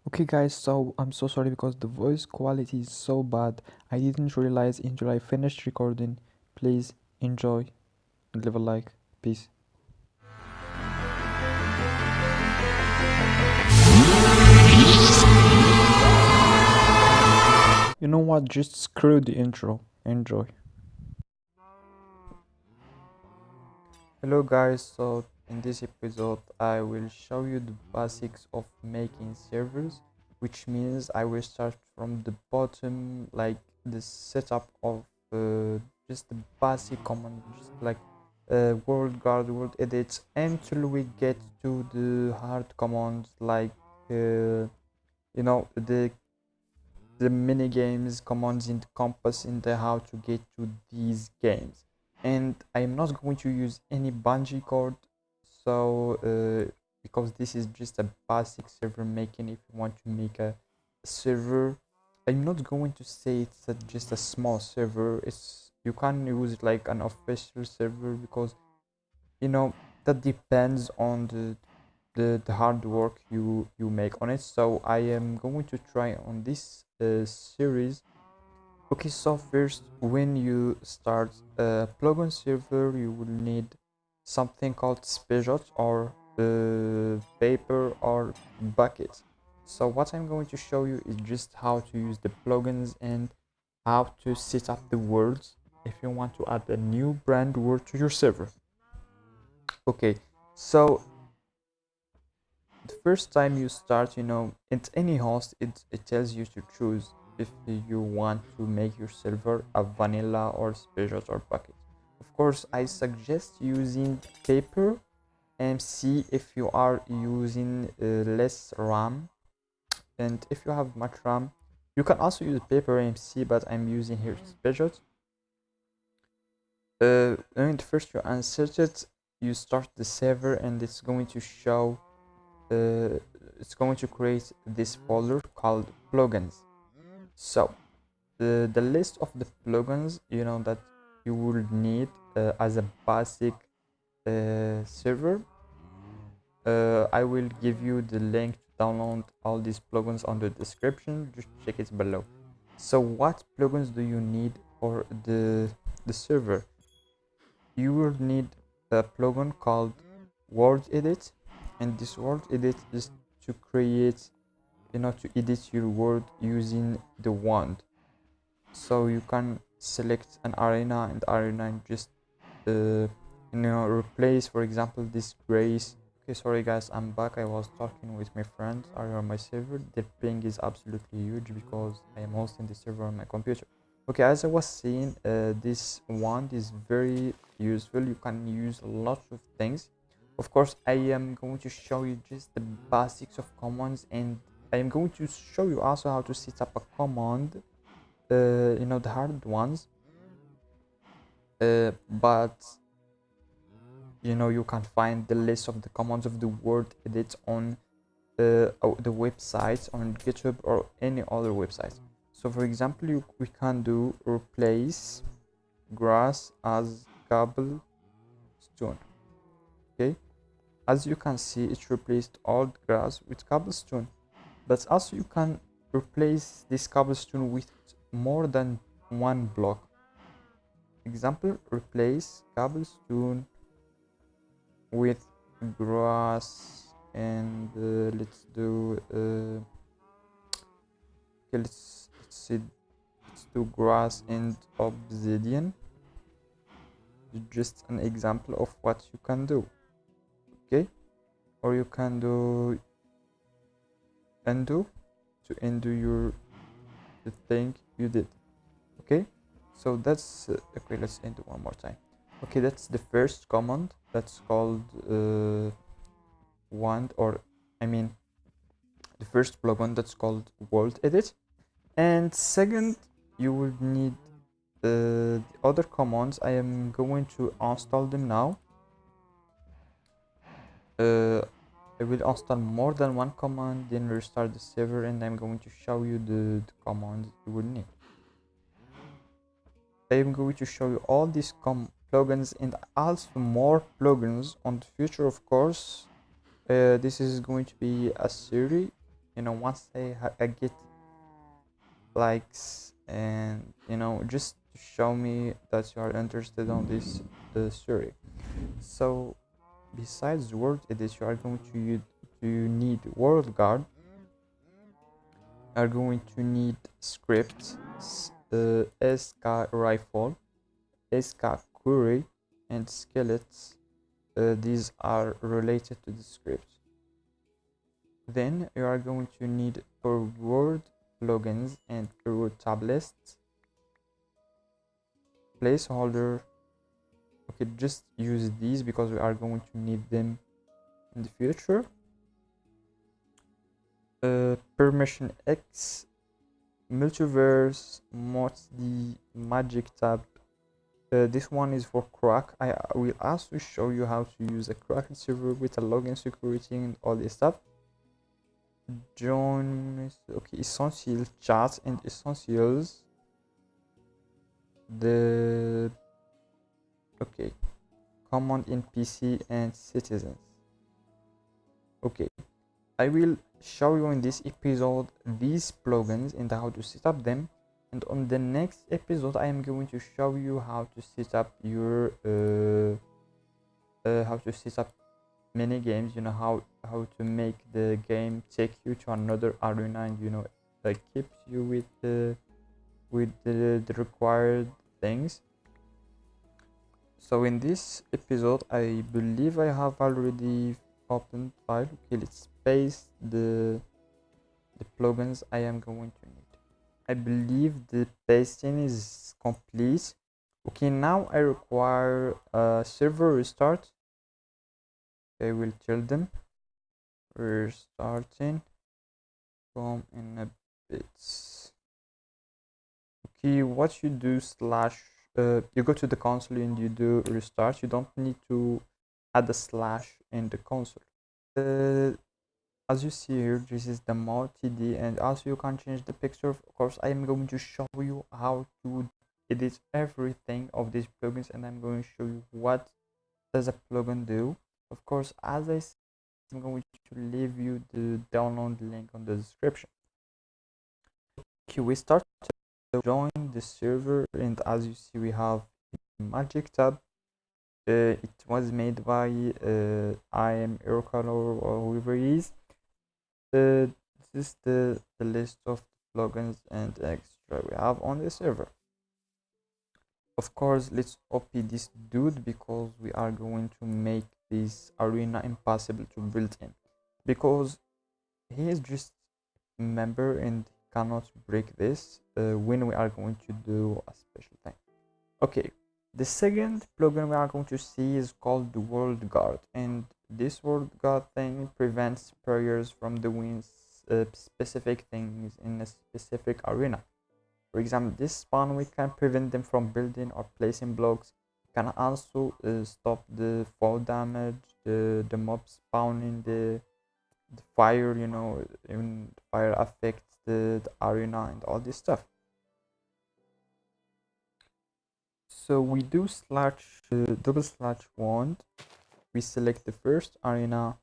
Okay guys, so I'm so sorry because the voice quality is so bad. I didn't realize until I finished recording. Please enjoy and leave a like. Peace. You know what? Just screw the intro. Enjoy. Hello guys, so in this episode I will show you the basics of making servers, which means I will start from the bottom, like the setup of just the basic command, just like world guard, world edit, until we get to the hard commands like you know the mini games commands in the compass in the how to get to these games. And I'm not going to use any bungee-cord, so because this is just a basic server making. If you want to make a server, I'm not going to say it's just a small server. It's you can use it like an official server, because you know that depends on the hard work you make on it. So I am going to try on this series. Okay, so first, when you start a plugin server, you will need something called spigot or paper or bucket. So what I'm going to show you is just how to use the plugins and how to set up the words if you want to add a new brand word to your server. Okay, so the first time you start, it's any host, it tells you to choose if you want to make your server a vanilla or spigot or bucket. Of course, I suggest using paper MC if you are using less RAM, and if you have much RAM you can also use paper MC, but I'm using here spigot. And first you insert it, you start the server, and it's going to show it's going to create this folder called plugins. So the list of the plugins that you will need as a basic server, I will give you the link to download all these plugins on the description. Just check it below. So what plugins do you need for the server? You will need a plugin called word edit, and this word edit is to create to edit your word using the wand. So you can select an arena, and arena just replace, for example, this grace. Okay, sorry guys, I'm back. I was talking with my friends are on my server. The ping is absolutely huge because I am hosting the server on my computer. Okay, as I was saying, this wand is very useful. You can use a lot of things. Of course, I am going to show you just the basics of commands, and I am going to show you also how to set up a command, the hard ones, but you can find the list of the commands of the word edit on the websites on GitHub or any other website. So for example, we can do replace grass as cobblestone. Okay, as you can see, it replaced all the grass with cobblestone, but also you can replace this cobblestone with more than one block. Example, replace cobblestone with grass, and let's do okay, let's do grass and obsidian. Just an example of what you can do. Okay, or you can do undo to undo the thing you did. Okay, so that's okay, let's undo one more time. Okay, that's the first command, that's called wand, or I mean the first plugin, that's called world edit. And second, you will need the other commands. I am going to install them now. I will install more than one command, then restart the server, and I'm going to show you the commands you will need. I am going to show you all these plugins and also more plugins on the future, of course. This is going to be a series, once I get likes, and just to show me that you are interested on this story. So besides word edit, you are going to need world guard, are going to need script, SK rifle, SK query, and skeletons. These are related to the script. Then you are going to need per word plugins and per word tab lists, placeholder. Okay, just use these because we are going to need them in the future. Permission X, multiverse, mods, the magic tab. This one is for crack. I will also show you how to use a cracked server with a login security and all this stuff. Join, okay, essential chats and essentials. The okay, command NPC and citizens. Okay, I will show you in this episode these plugins and how to set up them, and on the next episode I am going to show you how to set up your mini games. How to make the game take you to another arena, and like keeps you with the required things. So in this episode I believe I have already opened file. Okay, let's paste the plugins I am going to need. I believe the pasting is complete. Okay, now I require a server restart. I will tell them we're starting from in a bit. Okay, what you do slash you go to the console and you do restart. You don't need to add a slash in the console. As you see here, this is the mod TD, and also you can change the picture. Of course, I am going to show you how to edit everything of these plugins, and I'm going to show you what does a plugin do. Of course, as I said, I'm going to leave you the download link on the description. Okay, we start to join the server, and as you see, we have magic tab. It was made by I am herobrine or whoever he is. This is the list of plugins and extra we have on the server. Of course, let's OP this dude because we are going to make this arena impossible to build in, because he is just a member and cannot break this when we are going to do a special thing. Okay, the second plugin we are going to see is called the world guard, and this world guard thing prevents players from doing specific things in a specific arena. For example, this spawn, we can prevent them from building or placing blocks. We can also stop the fall damage, the mob spawning, the fire, even fire affects the arena and all this stuff. So we do double slash wand. We select the first arena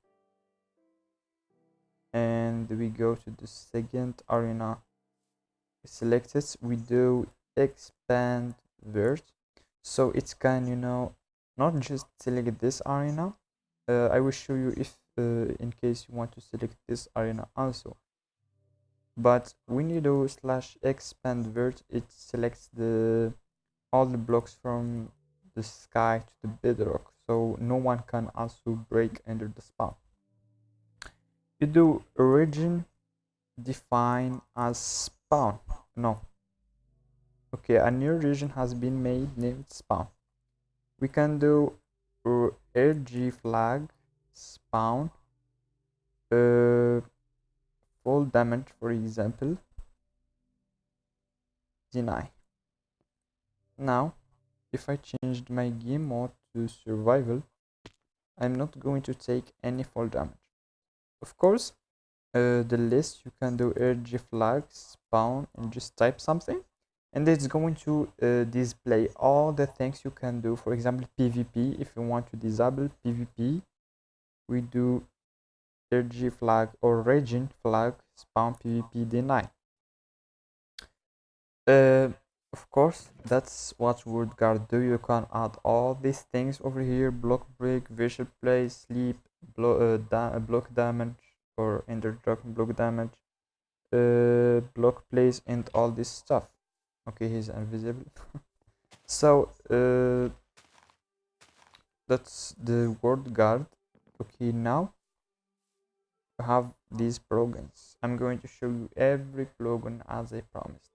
and we go to the second arena. We select it. We do expand vert, so it can not just select this arena. I will show you if in case you want to select this arena also, but when you do /expand vert, it selects all the blocks from the sky to the bedrock, so no one can also break under the spawn. You do origin define as spawn. No. Okay, a new region has been made named spawn. We can do RG flag spawn full damage, for example, deny. Now if I changed my game mode to survival, I'm not going to take any fall damage. Of course, the list, you can do RG flag spawn and just type something, and it's going to display all the things you can do. For example, PvP, if you want to disable PvP, we do RG flag or region flag spawn PvP D9. Of course, that's what would guard do. You can add all these things over here: block break, visual play, sleep, block damage or interdragon block damage, block plays, and all this stuff. Okay, he's invisible. So that's the word guard. Okay, now you have these plugins. I'm going to show you every plugin as I promised.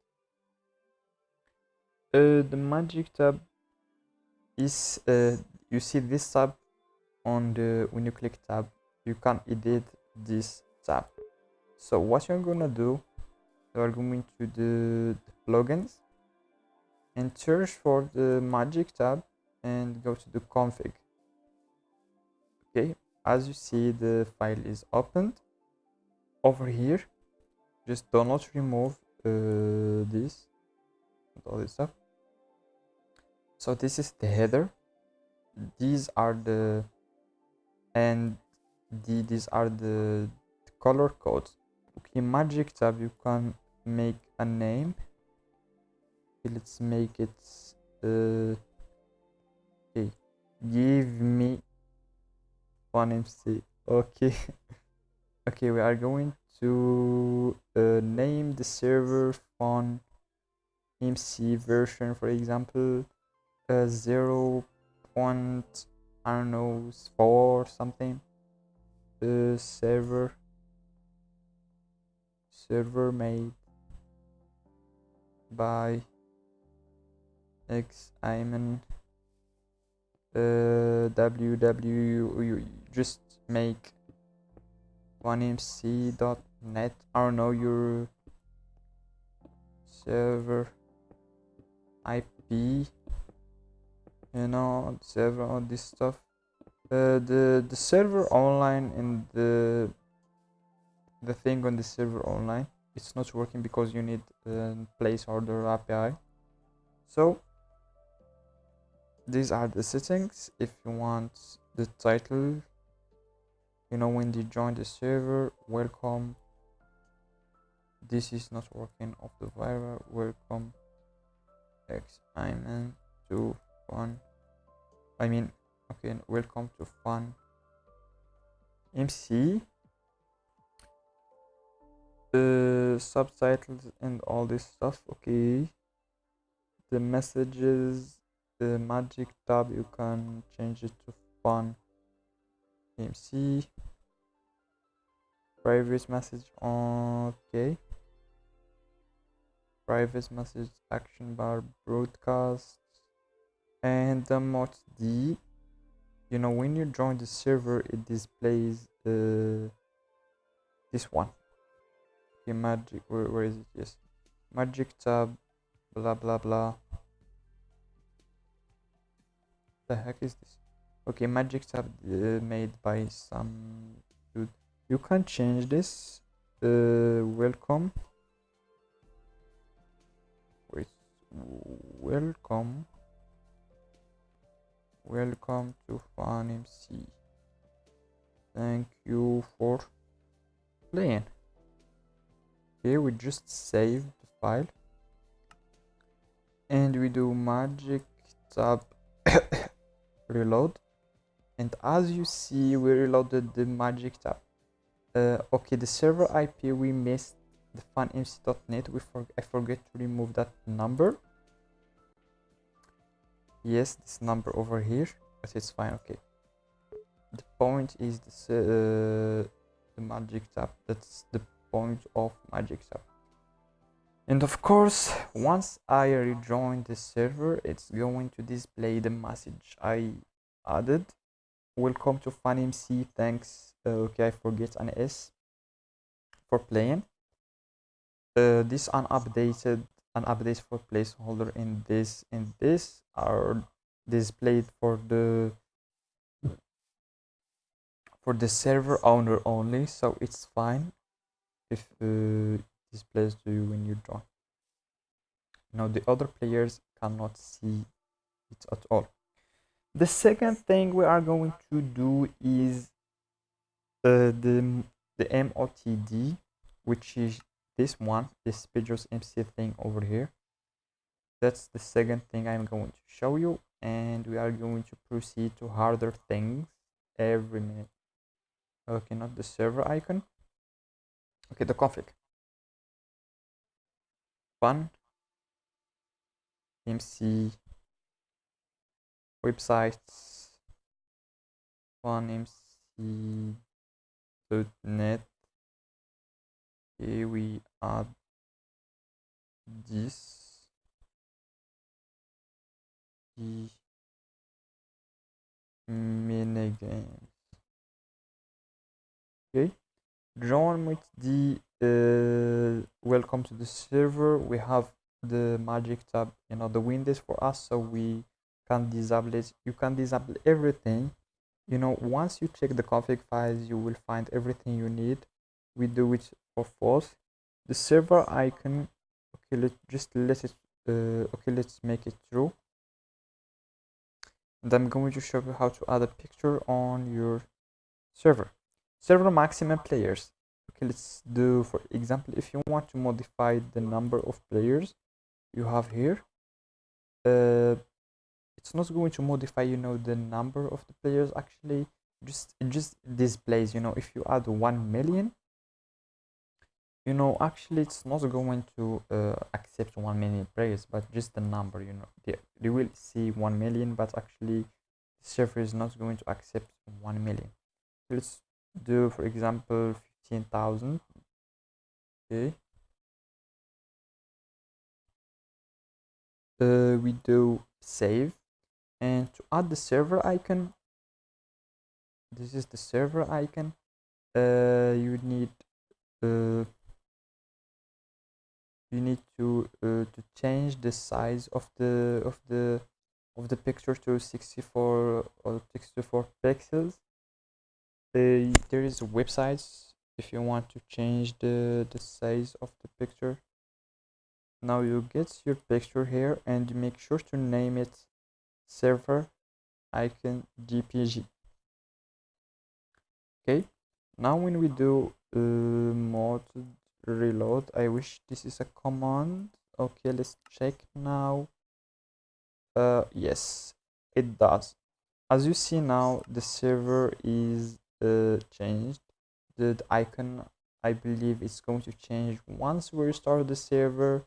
The magic tab is you see this tab on the when you click tab, you can edit this tab. So what you're gonna do, you are going to the plugins and search for the magic tab and go to the config. Okay, as you see, the file is opened over here. Just do not remove this and all this stuff. So this is the header. These are the these are the color codes. Okay, magic tab, you can make a name. Okay, let's make it okay, give me one MC. Okay. Okay, we are going to name the server fun MC version, for example, 0. I don't know, 4 something. Server made by X Iman www. Just make 1mc.net. I don't know, your server IP, you know, server, all this stuff. The server online and the thing on the server online, it's not working because you need placeholder API. So these are the settings. If you want the title, you know, when you join the server, welcome. This is not working off the viral. Welcome X Iman to fun. I mean, okay, welcome to fun MC. Subtitles and all this stuff. Okay, the messages, the magic tab, you can change it to fun MC. Private message, okay, private message, action bar, broadcast, and the mod D, you know, when you join the server, it displays this one. Okay, magic, where is it? Yes, magic tab, blah blah blah. The heck is this? Okay, magic tab made by some dude. You can change this. Welcome. Wait, welcome to Fun MC. Thank you for playing. Here we just save the file and we do magic tab reload, and as you see, we reloaded the magic tab. Okay, the server IP we missed, the funmc.net. I forget to remove that number. Yes, this number over here, but it's fine. Okay, the point is the magic tab. That's the point of magic tab. And of course, once I rejoin the server, it's going to display the message I added. Welcome to FunMC. Thanks. Okay, I forget an S for playing. This unupdated update for placeholder in this are displayed for the server owner only, so it's fine if displays to you when you join. Now the other players cannot see it at all. The second thing we are going to do is the MOTD, which is this one, this Spiders MC thing over here. That's the second thing I'm going to show you, and we are going to proceed to harder things every minute. Okay, not the server icon. Okay, the config. Fun MC websites, funmc.net. Here we add this minigames. Okay, John with the welcome to the server. We have the magic tab, the windows for us, so we can disable it. You can disable everything. Once you check the config files, you will find everything you need. We do it for false. The server icon, okay, let's make it true. And I'm going to show you how to add a picture on your server. Server maximum players. Okay, let's do, for example, if you want to modify the number of players you have here, it's not going to modify the number of the players. Actually, it just displays, if you add 1 million, actually it's not going to accept 1 million players, but just the number. They will see 1 million, but actually the server is not going to accept 1 million. Let's do, for example, 15,000. Okay, we do save, and to add the server icon, this is the server icon. You need to change the size of the picture to 64 or 64 pixels. There is websites if you want to change the size of the picture. Now you get your picture here, and make sure to name it server icon jpg. Okay, now when we do mod reload, I wish this is a command. Okay, let's check now. Yes, it does. As you see now, the server is changed. The icon, I believe, it's going to change once we restart the server.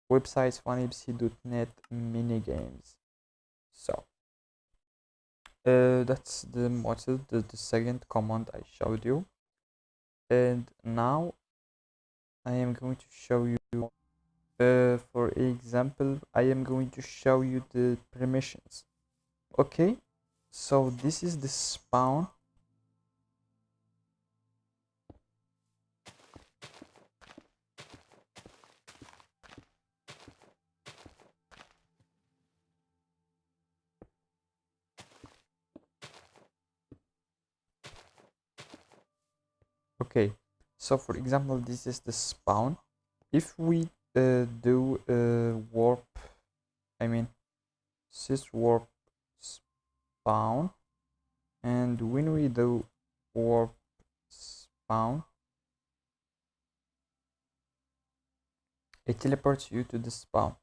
Websites funmc.net minigames. So that's the model, the second command I showed you. And now I am going to show you, for example, I am going to show you the permissions. Okay, so this is the spawn. Okay, so for example, this is the spawn. If we do warp, I mean sys warp spawn, and when we do warp spawn, it teleports you to the spawn.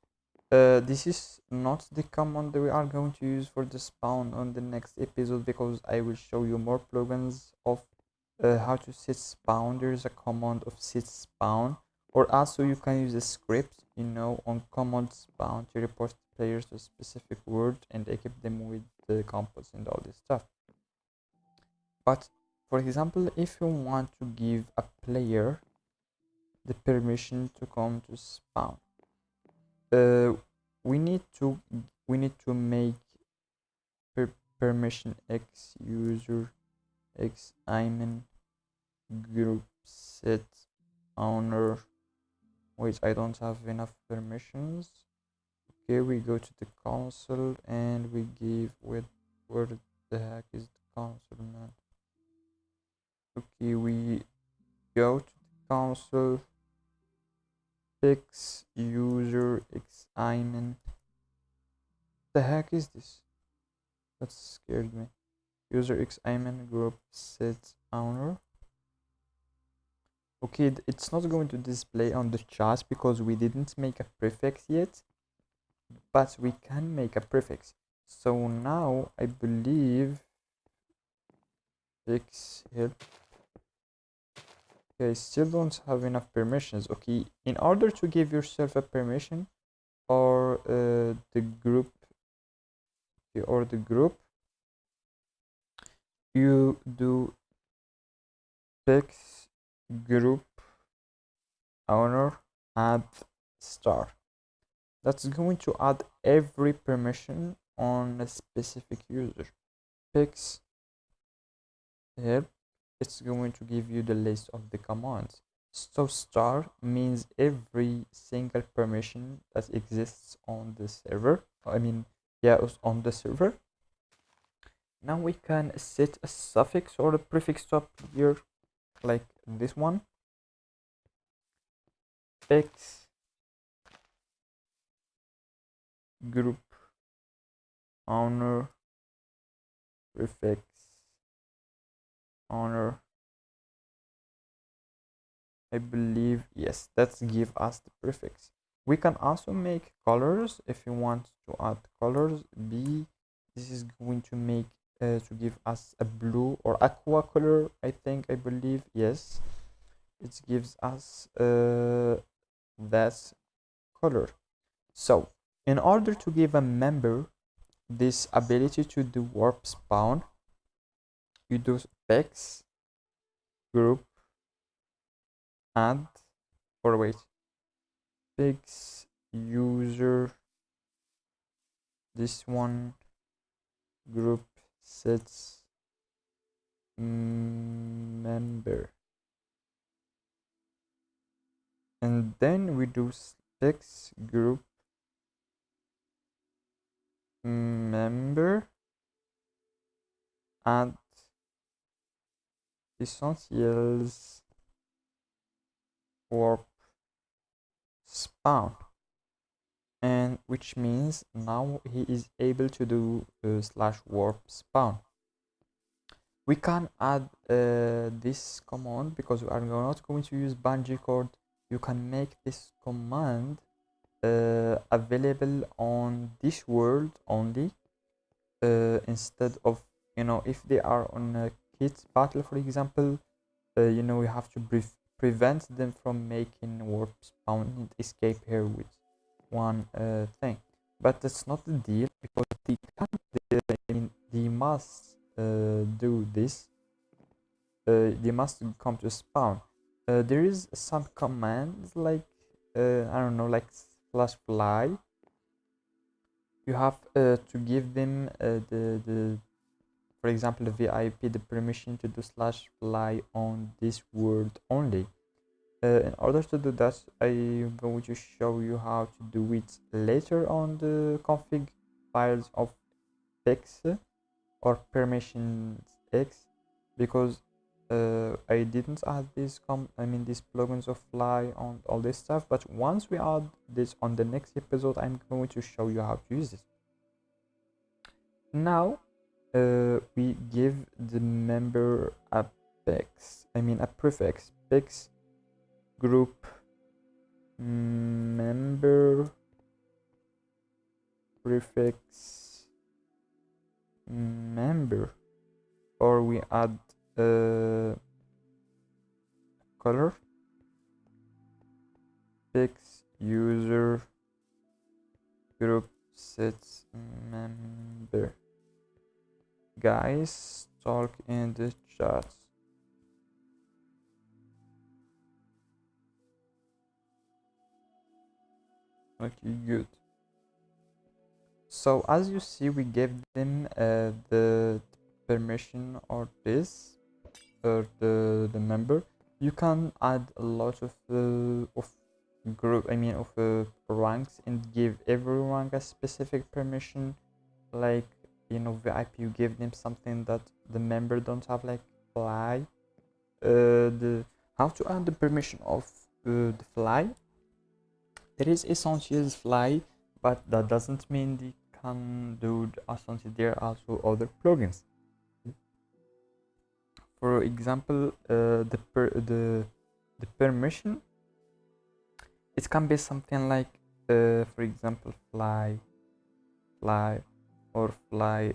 This is not the command that we are going to use for the spawn on the next episode, because I will show you more plugins of how to set spawn. There is a command of set spawn, or also you can use a script, on command spawn to report players to a specific word and equip them with the compass and all this stuff. But for example, if you want to give a player the permission to come to spawn, we need to make permission x user x iman group set owner. Wait, I don't have enough permissions. Okay, we go to the console and we give with where the heck is the console, man? Okay, we go to the console, x user x iman. The heck is this? That scared me. User x iman group set owner. Okay, it's not going to display on the chart because we didn't make a prefix yet, but we can make a prefix. So now I believe fix help. Okay, I still don't have enough permissions. Okay, in order to give yourself a permission or the group, you do fix group owner add star. That's going to add every permission on a specific user. Fix help, it's going to give you the list of the commands. So star means every single permission that exists on the server. I mean, yeah, on the server. Now we can set a suffix or a prefix to appear like this one. Fix group owner prefix owner. I believe, yes, that's give us the prefix. We can also make colors if you want to add colors. This is going to make to give us a blue or aqua color. I believe, yes, it gives us that color. So in order to give a member this ability to do warp spawn, you do specs group add, or wait, fix user, this one, group sets member, and then we do fix group member add essentials warp spawn, and which means now he is able to do slash warp spawn. We can add this command because we are not going to use bungeecord. You can make this command available on this world only, instead of, if they are on a kit battle, for example, we have to prevent them from making warp spawn and escape here with one thing. But that's not the deal, because they must do this. They must come to spawn. There is some commands like I don't know, like slash fly. You have to give them the for example, the VIP, the permission to do slash fly on this world only. In order to do that, I'm going to show you how to do it later on the config files of X or permissions X, because I didn't add these these plugins of fly on all this stuff. But once we add this on the next episode, I'm going to show you how to use it. Now we give the member a prefix. Fix group member prefix member, or we add color. Fix user group sets member. Guys, talk in the chat. Okay, good. So as you see, we gave them the permission or this or the member. You can add a lot of group ranks and give every rank a specific permission, like VIP. You give them something that the member don't have, like fly. The how to add the permission of the fly. There is essentials fly, but that doesn't mean they can do the essentials. There are also other plugins. For example, the permission, it can be something like for example fly or fly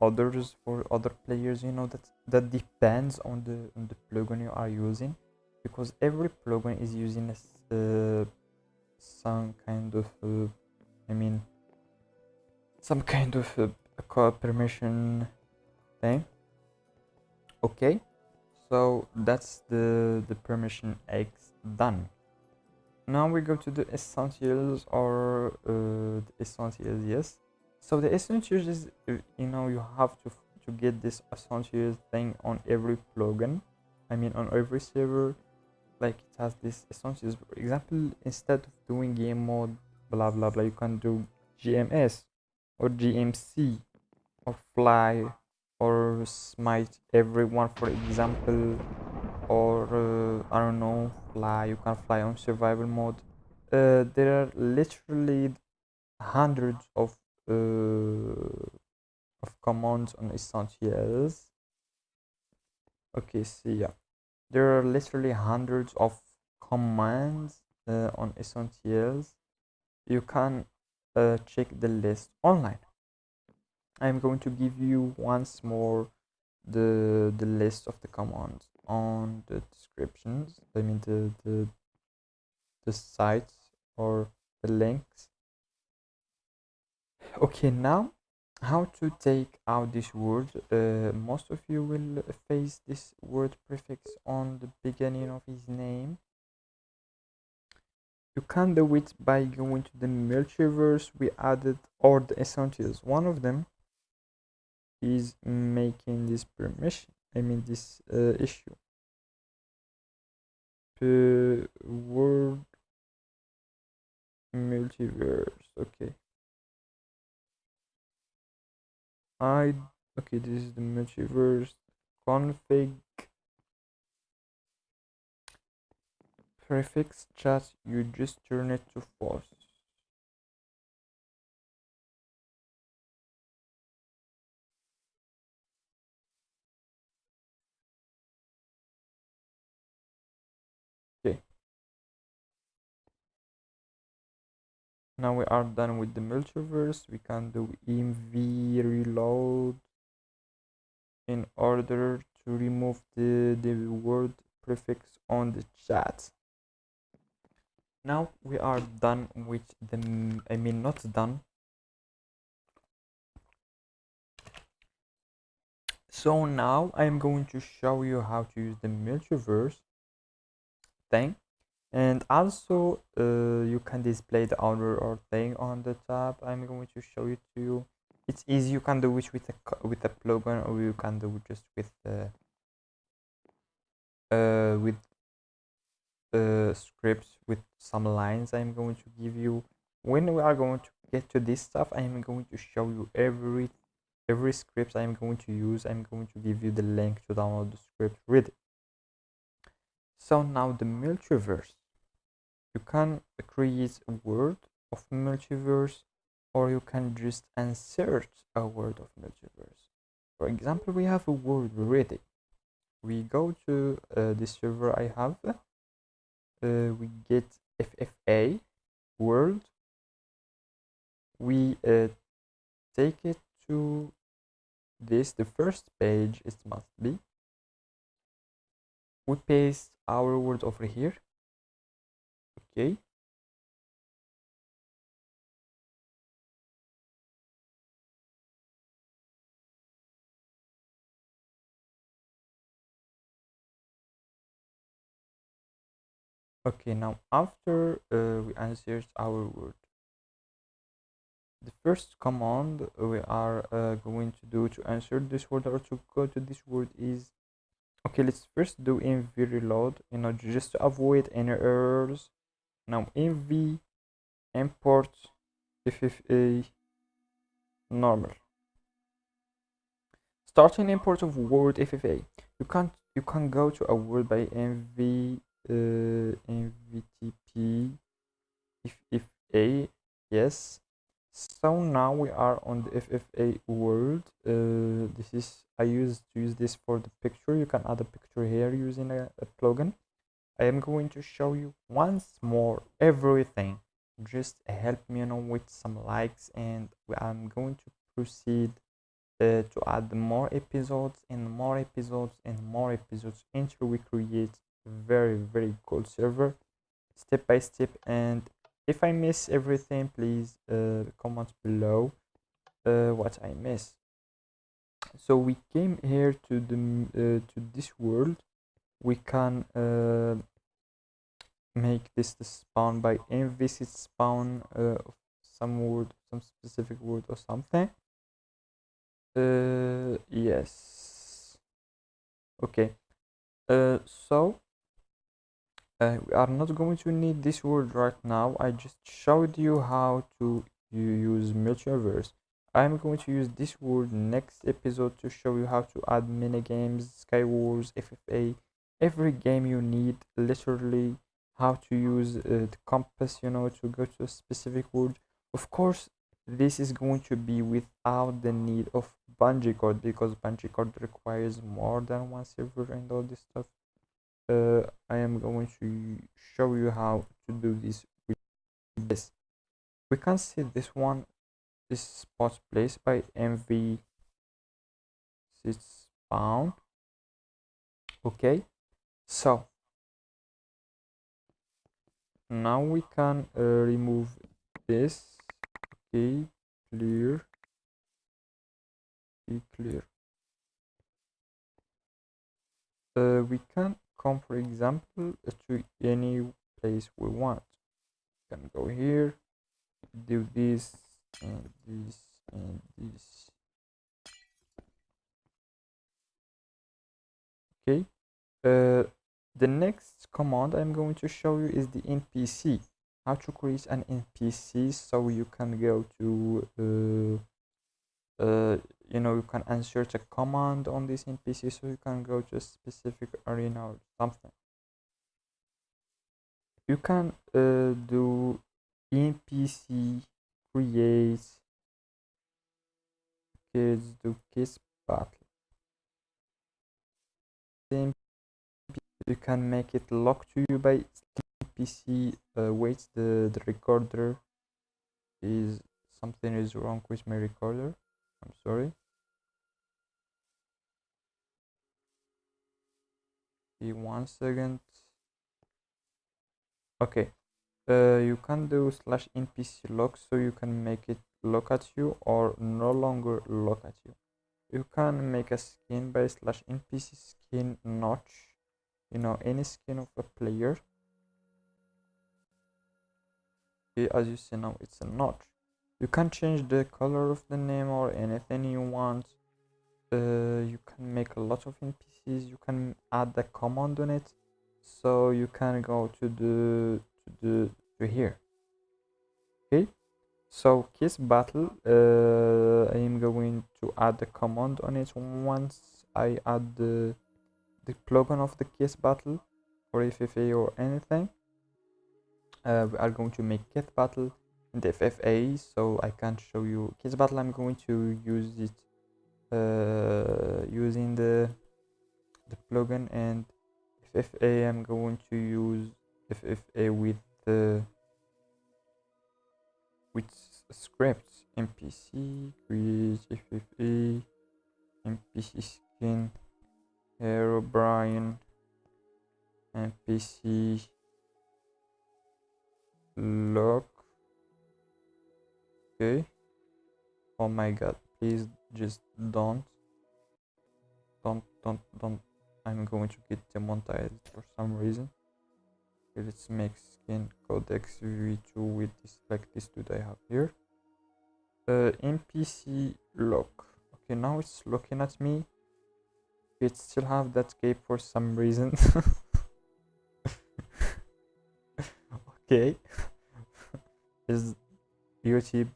others for other players, you know, that depends on the plugin you are using, because every plugin is using some kind of I mean some kind of permission thing. Okay, so that's the permission X done. Now we go to the essentials, or the essentials, yes. So the essentials is, you know, you have to get this essentials thing on every plugin, I mean on every server. Like it has this essentials. For example, instead of doing game mode blah blah blah, you can do GMS or GMC or fly or smite everyone, for example, or I don't know, fly. You can fly on survival mode. There are literally hundreds of commands on essentials. Okay, see, yeah, there are literally hundreds of commands on essentials. You can check the list online. I'm going to give you once more the list of the commands on the descriptions, I mean the sites or the links. Okay, now how to take out this word. Most of you will face this word prefix on the beginning of his name. You can do it by going to the multiverse we added, or the essentials. One of them is making this permission, I mean this issue. Word multiverse. Okay, okay, this is the multiverse config prefix chat. You just turn it to false. Okay, now we are done with the multiverse. We can do env reload in order to remove the word prefix on the chat. Now we are done with the, I mean not done. So now I'm going to show you how to use the multiverse thing, and also you can display the order or thing on the tab. I'm going to show it to you. It's easy. You can do it with a plugin, or you can do it just with scripts with some lines I'm going to give you. When we are going to get to this stuff, I'm going to show you every script I'm going to use. I'm going to give you the link to download the script, read it. So now the multiverse, you can create a word of multiverse, or you can just insert a word of multiverse. For example, we have a word ready. We go to the server I have. We get FFA world. We take it to this, the first page. It must be. We paste our word over here. Okay. Okay, now after we insert our word, the first command we are going to do to insert this word or to go to this word is, okay, let's first do env reload, you know, just to avoid any errors. Now env import ffa normal. Starting import of word ffa, you can go to a word by env nvtp ffa, yes. So now we are on the FFA world. This is, I used to use this for the picture. You can add a picture here using a plugin. I am going to show you once more everything. Just help me, with some likes, and I'm going to proceed to add more episodes and more episodes and more episodes until we create a very, very cool server, step by step. And if I miss everything, please comment below what I miss. So we came here to the to this world. We can make this the spawn by invisit spawn of some word, some specific word or something. Yes. Okay. So we are not going to need this word right now. I just showed you how to use multiverse. I'm going to use this word next episode to show you how to add minigames, skywars, FFA, every game you need, literally how to use the compass, to go to a specific word. Of course, this is going to be without the need of bungee-cord, because bungee-cord requires more than one server and all this stuff. I am going to show you how to do this with this. We can see this one, this spot placed by mv sit spawn. Okay, so now we can remove this. Okay, clear. Clear. We can come, for example, to any place we want. We can go here, do this and this and this. Okay. The next command I'm going to show you is the NPC. How to create an NPC so you can go to you can insert a command on this NPC so you can go to a specific arena or something. You can do NPC create kids do kiss battle. Same, you can make it lock to you by NPC. Wait, the recorder is something is wrong with my recorder. I'm sorry. Okay, 1 second. Okay. You can do /npc lock so you can make it look at you or no longer look at you. You can make a skin by /npc skin notch, any skin of a player. Okay, as you see now, it's a notch. You can change the color of the name or anything you want. You can make a lot of NPCs. You can add a command on it, so you can go to here. Okay, so kiss battle. I am going to add a command on it. Once I add the plugin of the kiss battle or FFA or anything, we are going to make kiss battle and FFA, so I can show you kiss battle. I'm going to use it using the plugin, and FFA I'm going to use FFA with scripts. NPC create FFA, NPC skin herobrine, NPC lock. Okay, oh my god, please just don't. I'm going to get demonetized for some reason. Okay, let's make skin codex v2 with this, like this dude I have here. NPC lock. Okay, now it's looking at me. It still have that cape for some reason. Okay. Is YouTube,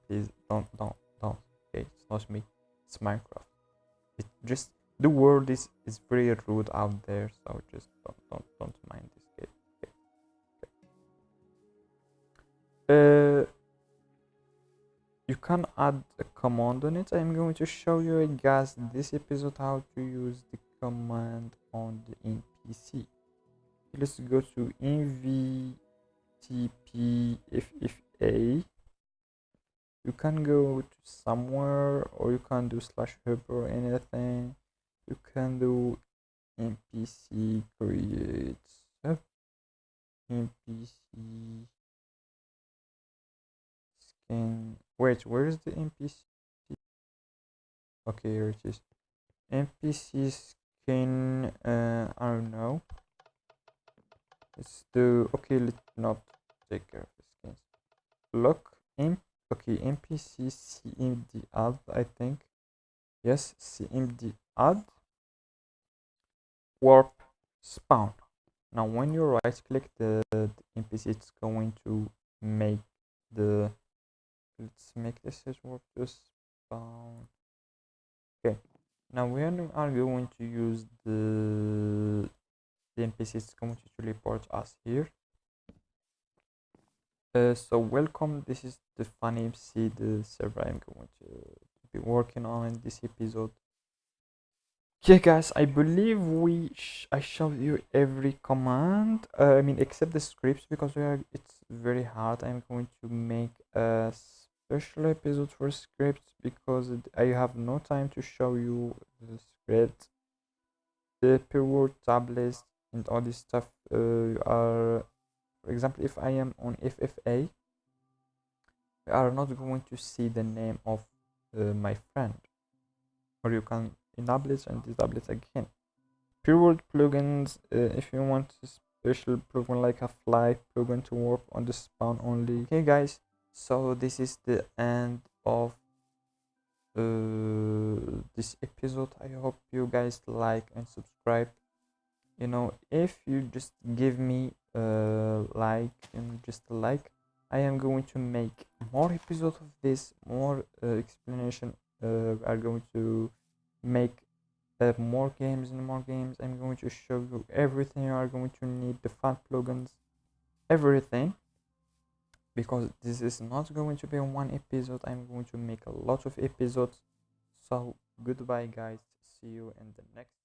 please don't. Okay, it's not me, it's Minecraft. It just, the world is very rude out there, so just don't mind this game. Okay. You can add a command on it. I'm going to show you guys this episode how to use the command on the NPC. let's go to mvtpffa. You can go to somewhere, or you can do /hub or anything. You can do npc create sub, npc skin. Wait, where is the npc? Okay, here it is. npc skin. I don't know. Let's do. Okay, let's not take care of the skins. Look, okay, npc cmd add, I think. Yes, cmd add warp spawn. Now when you right click the npc, it's going to make the, let's make this as warp to spawn. Okay, now we are going to use the npc. It's going to teleport us here. So welcome, this is the FunMC, the server I'm going to be working on in this episode. Okay guys, I believe I showed you every command, I mean except the scripts, because it's very hard. I'm going to make a special episode for scripts because I have no time to show you the script, the period tablets and all this stuff. Are, for example, if I am on FFA, we are not going to see the name of my friend, or you can enable it and disable it again. Period plugins, if you want a special plugin like a fly plugin to work on the spawn only. Okay guys, so this is the end of this episode. I hope you guys like and subscribe. You know, if you just give me like and just a like, I am going to make more episodes of this, more explanation. Are going to make more games and more games. I'm going to show you everything you are going to need, the fun plugins, everything, because this is not going to be one episode. I'm going to make a lot of episodes. So goodbye guys, see you in the next